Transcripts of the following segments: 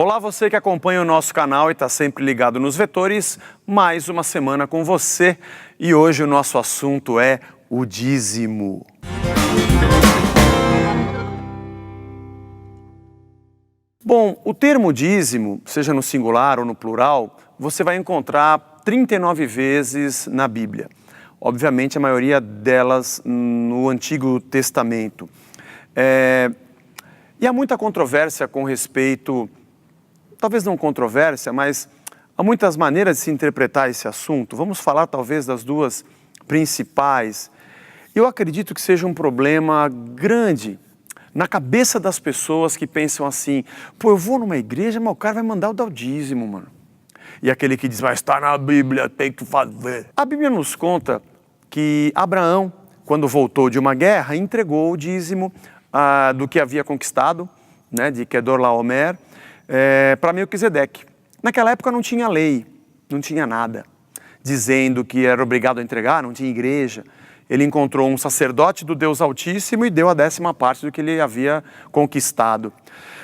Olá, você que acompanha o nosso canal e está sempre ligado nos vetores, mais uma semana com você e hoje o nosso assunto é o dízimo. Bom, o termo dízimo, seja no singular ou no plural, você vai encontrar 39 vezes na Bíblia. Obviamente a maioria delas no Antigo Testamento. E há muita controvérsia com respeito, talvez não controvérsia, mas há muitas maneiras de se interpretar esse assunto. Vamos falar talvez das duas principais. Eu acredito que seja um problema grande na cabeça das pessoas que pensam assim, pô, eu vou numa igreja, mas o cara vai mandar eu dar o dízimo, mano. E aquele que diz, mas está na Bíblia, tem que fazer. A Bíblia nos conta que Abraão, quando voltou de uma guerra, entregou o dízimo do que havia conquistado, né, de Quedorlaomer, para Melquisedeque. Naquela época não tinha lei, não tinha nada, dizendo que era obrigado a entregar, não tinha igreja. Ele encontrou um sacerdote do Deus Altíssimo e deu a 10ª parte do que ele havia conquistado.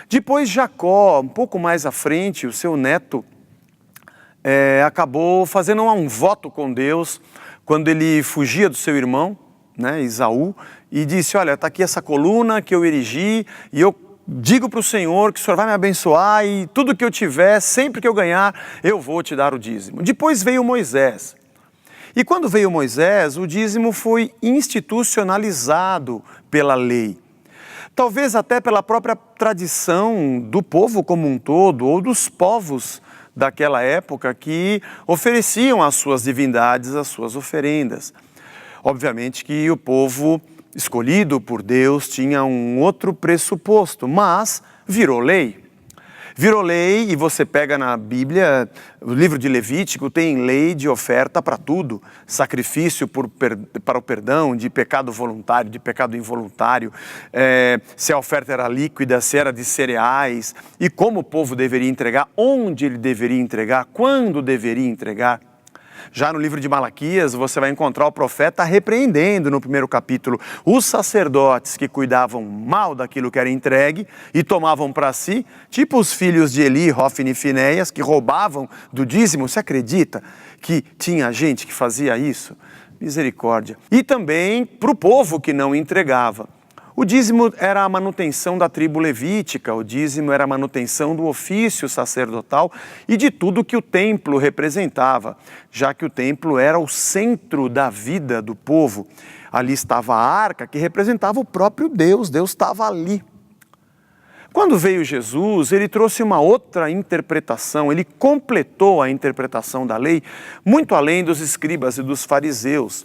Depois Jacó, um pouco mais à frente, o seu neto, acabou fazendo um voto com Deus, quando ele fugia do seu irmão, né, Esaú, e disse, olha, está aqui essa coluna que eu erigi e eu digo para o Senhor que o Senhor vai me abençoar e tudo que eu tiver, sempre que eu ganhar, eu vou te dar o dízimo. Depois veio Moisés. E quando veio Moisés, o dízimo foi institucionalizado pela lei. Talvez até pela própria tradição do povo como um todo, ou dos povos daquela época que ofereciam às suas divindades as suas oferendas. Obviamente que o povo escolhido por Deus tinha um outro pressuposto, mas virou lei. Virou lei e você pega na Bíblia, o livro de Levítico tem lei de oferta para tudo. Sacrifício para o perdão, de pecado voluntário, de pecado involuntário. Se a oferta era líquida, se era de cereais. E como o povo deveria entregar, onde ele deveria entregar, quando deveria entregar. Já no livro de Malaquias, você vai encontrar o profeta repreendendo no primeiro capítulo os sacerdotes que cuidavam mal daquilo que era entregue e tomavam para si, tipo os filhos de Eli, Hofni e Finéias, que roubavam do dízimo. Você acredita que tinha gente que fazia isso? Misericórdia. E também para o povo que não entregava. O dízimo era a manutenção da tribo levítica, o dízimo era a manutenção do ofício sacerdotal e de tudo que o templo representava, já que o templo era o centro da vida do povo. Ali estava a arca que representava o próprio Deus, Deus estava ali. Quando veio Jesus, ele trouxe uma outra interpretação, ele completou a interpretação da lei, muito além dos escribas e dos fariseus.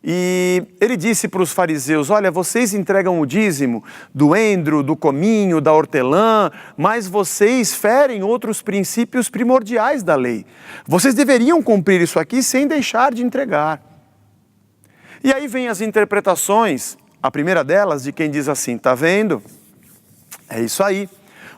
E ele disse para os fariseus, olha, vocês entregam o dízimo do endro, do cominho, da hortelã, mas vocês ferem outros princípios primordiais da lei. Vocês deveriam cumprir isso aqui sem deixar de entregar. E aí vem as interpretações, a primeira delas de quem diz assim, tá vendo? É isso aí.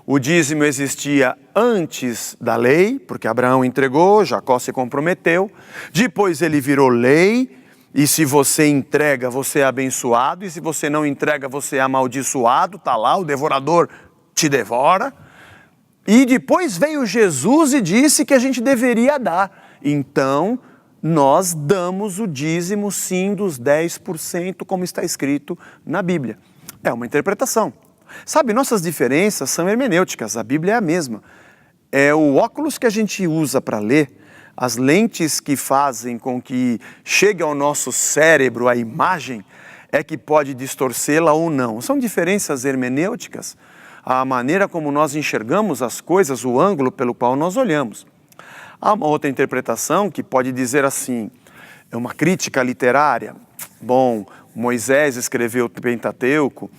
O dízimo existia antes da lei, porque Abraão entregou, Jacó se comprometeu, depois ele virou lei. E se você entrega, você é abençoado, e se você não entrega, você é amaldiçoado, está lá, o devorador te devora. E depois veio Jesus e disse que a gente deveria dar. Então, nós damos o dízimo sim dos 10%, como está escrito na Bíblia. É uma interpretação. Sabe, nossas diferenças são hermenêuticas, a Bíblia é a mesma. É o óculos que a gente usa para ler, as lentes que fazem com que chegue ao nosso cérebro a imagem é que pode distorcê-la ou não. São diferenças hermenêuticas, a maneira como nós enxergamos as coisas, o ângulo pelo qual nós olhamos. Há uma outra interpretação que pode dizer assim, é uma crítica literária. Bom, Moisés escreveu o Pentateuco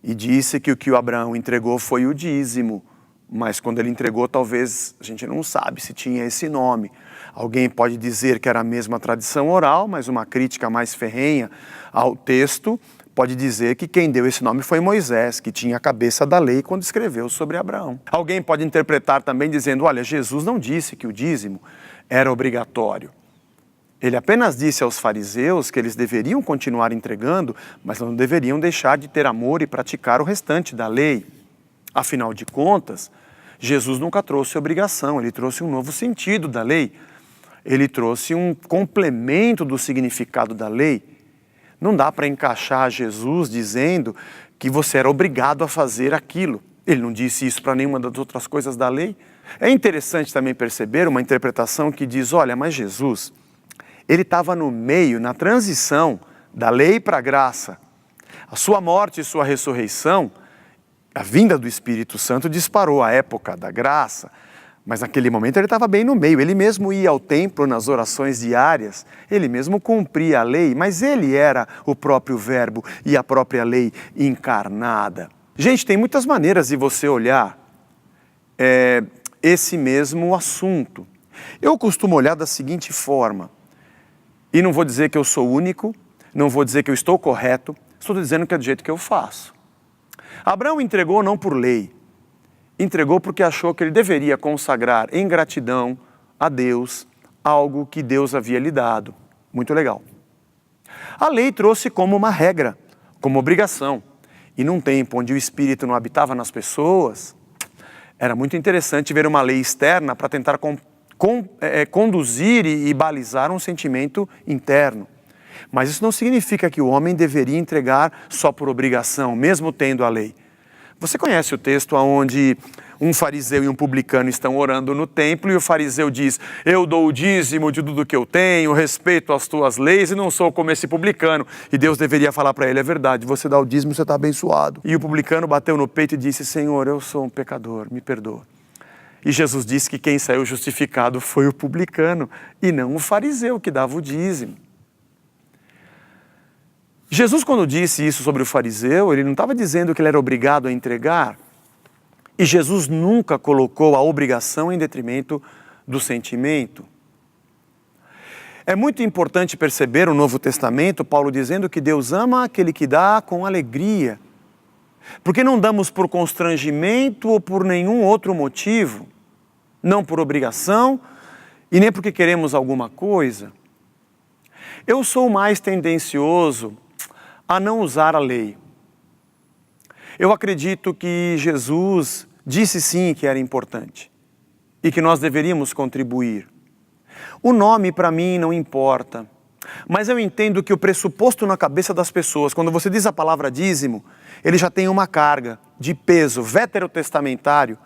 e disse que o que o Abraão entregou foi o dízimo. Mas quando ele entregou, talvez a gente não sabe se tinha esse nome. Alguém pode dizer que era a mesma tradição oral, mas uma crítica mais ferrenha ao texto pode dizer que quem deu esse nome foi Moisés, que tinha a cabeça da lei quando escreveu sobre Abraão. Alguém pode interpretar também dizendo, olha, Jesus não disse que o dízimo era obrigatório. Ele apenas disse aos fariseus que eles deveriam continuar entregando, mas não deveriam deixar de ter amor e praticar o restante da lei. Afinal de contas, Jesus nunca trouxe obrigação, ele trouxe um novo sentido da lei. Ele trouxe um complemento do significado da lei. Não dá para encaixar Jesus dizendo que você era obrigado a fazer aquilo. Ele não disse isso para nenhuma das outras coisas da lei. É interessante também perceber uma interpretação que diz, olha, mas Jesus, ele estava no meio, na transição da lei para a graça. A sua morte e sua ressurreição, a vinda do Espírito Santo disparou a época da graça, mas naquele momento ele estava bem no meio. Ele mesmo ia ao templo nas orações diárias, ele mesmo cumpria a lei, mas ele era o próprio verbo e a própria lei encarnada. Gente, tem muitas maneiras de você olhar esse mesmo assunto. Eu costumo olhar da seguinte forma, e não vou dizer que eu sou único, não vou dizer que eu estou correto, estou dizendo que é do jeito que eu faço. Abraão entregou não por lei, entregou porque achou que ele deveria consagrar em gratidão a Deus algo que Deus havia lhe dado. Muito legal. A lei trouxe como uma regra, como obrigação. E num tempo onde o Espírito não habitava nas pessoas, era muito interessante ver uma lei externa para tentar conduzir e balizar um sentimento interno. Mas isso não significa que o homem deveria entregar só por obrigação, mesmo tendo a lei. Você conhece o texto onde um fariseu e um publicano estão orando no templo e o fariseu diz, eu dou o dízimo de tudo que eu tenho, respeito as tuas leis e não sou como esse publicano. E Deus deveria falar para ele, é verdade, você dá o dízimo, você está abençoado. E o publicano bateu no peito e disse, Senhor, eu sou um pecador, me perdoa. E Jesus disse que quem saiu justificado foi o publicano e não o fariseu que dava o dízimo. Jesus, quando disse isso sobre o fariseu, ele não estava dizendo que ele era obrigado a entregar. E Jesus nunca colocou a obrigação em detrimento do sentimento. É muito importante perceber o Novo Testamento, Paulo dizendo que Deus ama aquele que dá com alegria. Porque não damos por constrangimento ou por nenhum outro motivo, não por obrigação e nem porque queremos alguma coisa. Eu sou mais tendencioso a não usar a lei. Eu acredito que Jesus disse sim que era importante e que nós deveríamos contribuir. O nome para mim não importa, mas eu entendo que o pressuposto na cabeça das pessoas, quando você diz a palavra dízimo, ele já tem uma carga de peso veterotestamentário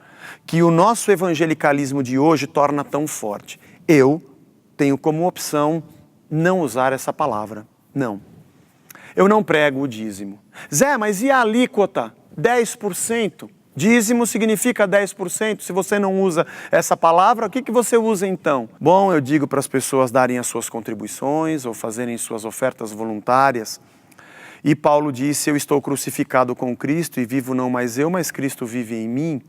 que o nosso evangelicalismo de hoje torna tão forte. Eu tenho como opção não usar essa palavra, não. Eu não prego o dízimo. Zé, mas e a alíquota? 10%. Dízimo significa 10%. Se você não usa essa palavra, o que você usa então? Bom, eu digo para as pessoas darem as suas contribuições ou fazerem suas ofertas voluntárias. E Paulo disse, eu estou crucificado com Cristo e vivo não mais eu, mas Cristo vive em mim.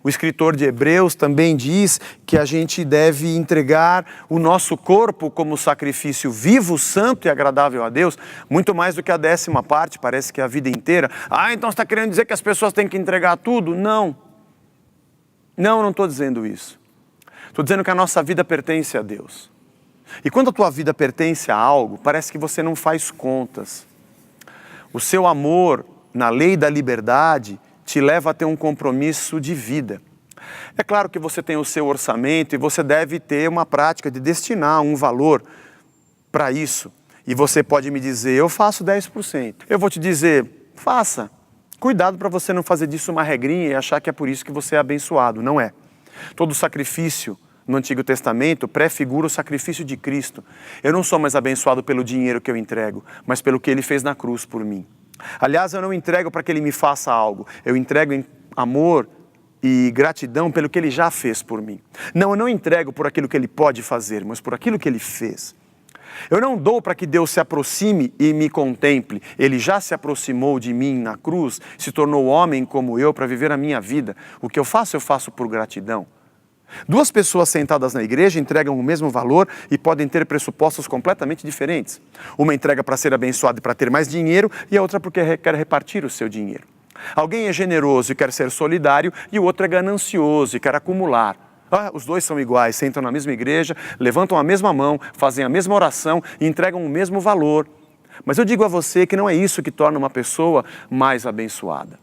O escritor de Hebreus também diz que a gente deve entregar o nosso corpo como sacrifício vivo, santo e agradável a Deus, muito mais do que a 10ª parte, parece que é a vida inteira. Então você está querendo dizer que as pessoas têm que entregar tudo? Não. Não estou dizendo isso. Estou dizendo que a nossa vida pertence a Deus. E quando a tua vida pertence a algo, parece que você não faz contas. O seu amor na lei da liberdade te leva a ter um compromisso de vida. É claro que você tem o seu orçamento e você deve ter uma prática de destinar um valor para isso. E você pode me dizer, eu faço 10%. Eu vou te dizer, faça. Cuidado para você não fazer disso uma regrinha e achar que é por isso que você é abençoado. Não é. Todo sacrifício no Antigo Testamento prefigura o sacrifício de Cristo. Eu não sou mais abençoado pelo dinheiro que eu entrego, mas pelo que Ele fez na cruz por mim. Aliás, eu não entrego para que Ele me faça algo. Eu entrego em amor e gratidão pelo que Ele já fez por mim. Não, eu não entrego por aquilo que Ele pode fazer, mas por aquilo que Ele fez. Eu não dou para que Deus se aproxime e me contemple. Ele já se aproximou de mim na cruz, se tornou homem como eu para viver a minha vida. O que eu faço por gratidão. Duas pessoas sentadas na igreja entregam o mesmo valor e podem ter pressupostos completamente diferentes. Uma entrega para ser abençoada e para ter mais dinheiro e a outra porque quer repartir o seu dinheiro. Alguém é generoso e quer ser solidário e o outro é ganancioso e quer acumular. Os dois são iguais, sentam na mesma igreja, levantam a mesma mão, fazem a mesma oração e entregam o mesmo valor. Mas eu digo a você que não é isso que torna uma pessoa mais abençoada.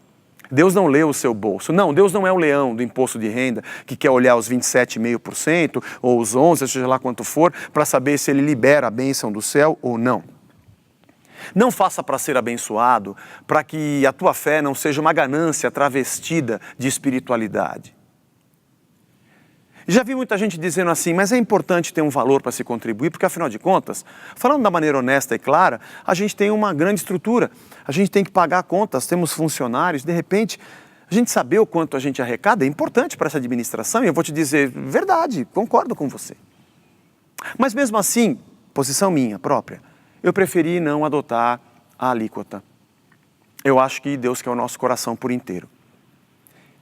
Deus não lê o seu bolso. Não, Deus não é o leão do imposto de renda que quer olhar os 27,5% ou os 11%, seja lá quanto for, para saber se ele libera a bênção do céu ou não. Não faça para ser abençoado, para que a tua fé não seja uma ganância travestida de espiritualidade. Já vi muita gente dizendo assim, mas é importante ter um valor para se contribuir, porque afinal de contas, falando da maneira honesta e clara, a gente tem uma grande estrutura, a gente tem que pagar contas, temos funcionários, de repente, a gente saber o quanto a gente arrecada é importante para essa administração, e eu vou te dizer, verdade, concordo com você. Mas mesmo assim, posição minha própria, eu preferi não adotar a alíquota. Eu acho que Deus quer o nosso coração por inteiro.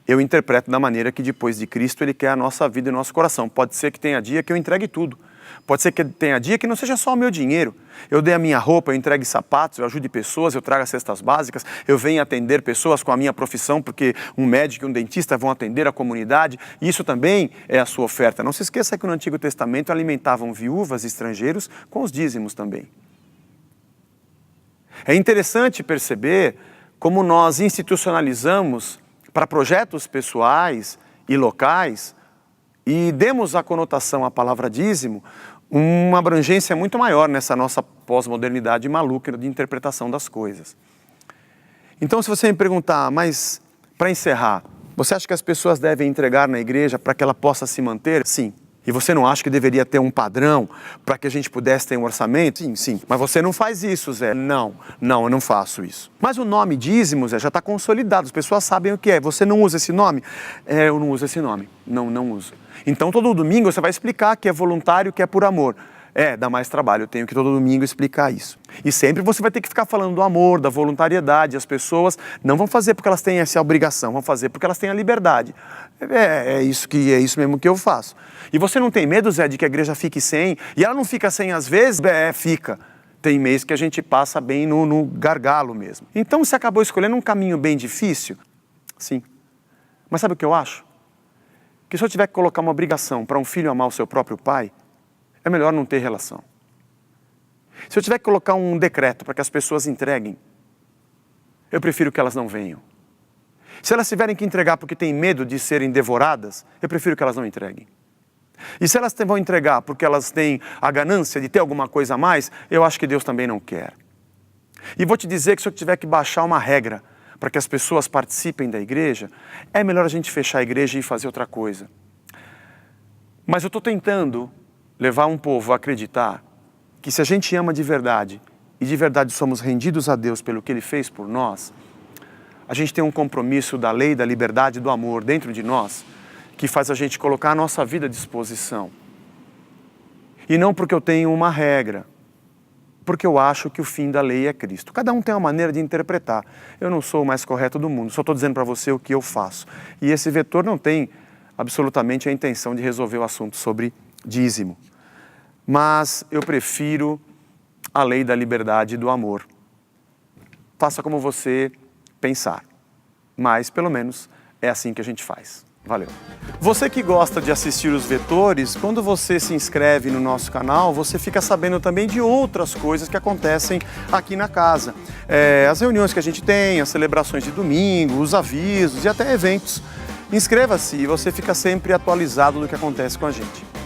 Eu interpreto da maneira que depois de Cristo Ele quer a nossa vida e o nosso coração. Pode ser que tenha dia que eu entregue tudo. Pode ser que tenha dia que não seja só o meu dinheiro. Eu dei a minha roupa, eu entregue sapatos, eu ajude pessoas, eu trago as cestas básicas, eu venho atender pessoas com a minha profissão, porque um médico e um dentista vão atender a comunidade. Isso também é a sua oferta. Não se esqueça que no Antigo Testamento alimentavam viúvas e estrangeiros com os dízimos também. É interessante perceber como nós institucionalizamos para projetos pessoais e locais e demos a conotação à palavra dízimo uma abrangência muito maior nessa nossa pós-modernidade maluca de interpretação das coisas. Então, se você me perguntar, mas para encerrar, você acha que as pessoas devem entregar na igreja para que ela possa se manter? Sim. E você não acha que deveria ter um padrão para que a gente pudesse ter um orçamento? Sim, sim. Mas você não faz isso, Zé. Não, eu não faço isso. Mas o nome dízimo, Zé, já está consolidado. As pessoas sabem o que é. Você não usa esse nome? Eu não uso esse nome. Não uso. Então, todo domingo você vai explicar que é voluntário, que é por amor. Dá mais trabalho, eu tenho que todo domingo explicar isso. E sempre você vai ter que ficar falando do amor, da voluntariedade. As pessoas não vão fazer porque elas têm essa obrigação, vão fazer porque elas têm a liberdade. É isso mesmo que eu faço. E você não tem medo, Zé, de que a igreja fique sem? E ela não fica sem às vezes? Fica. Tem mês que a gente passa bem no gargalo mesmo. Então você acabou escolhendo um caminho bem difícil? Sim. Mas sabe o que eu acho? Que se eu tiver que colocar uma obrigação para um filho amar o seu próprio pai, é melhor não ter relação. Se eu tiver que colocar um decreto para que as pessoas entreguem, eu prefiro que elas não venham. Se elas tiverem que entregar porque têm medo de serem devoradas, eu prefiro que elas não entreguem. E se elas vão entregar porque elas têm a ganância de ter alguma coisa a mais, eu acho que Deus também não quer. E vou te dizer que se eu tiver que baixar uma regra para que as pessoas participem da igreja, é melhor a gente fechar a igreja e fazer outra coisa. Mas eu estou tentando levar um povo a acreditar que se a gente ama de verdade e de verdade somos rendidos a Deus pelo que Ele fez por nós, a gente tem um compromisso da lei, da liberdade e do amor dentro de nós que faz a gente colocar a nossa vida à disposição. E não porque eu tenho uma regra, porque eu acho que o fim da lei é Cristo. Cada um tem uma maneira de interpretar. Eu não sou o mais correto do mundo, só estou dizendo para você o que eu faço. E esse vetor não tem absolutamente a intenção de resolver o assunto sobre dízimo. Mas eu prefiro a lei da liberdade e do amor. Faça como você pensar, mas pelo menos é assim que a gente faz. Valeu! Você que gosta de assistir os vetores, quando você se inscreve no nosso canal, você fica sabendo também de outras coisas que acontecem aqui na casa. As reuniões que a gente tem, as celebrações de domingo, os avisos e até eventos. Inscreva-se e você fica sempre atualizado do que acontece com a gente.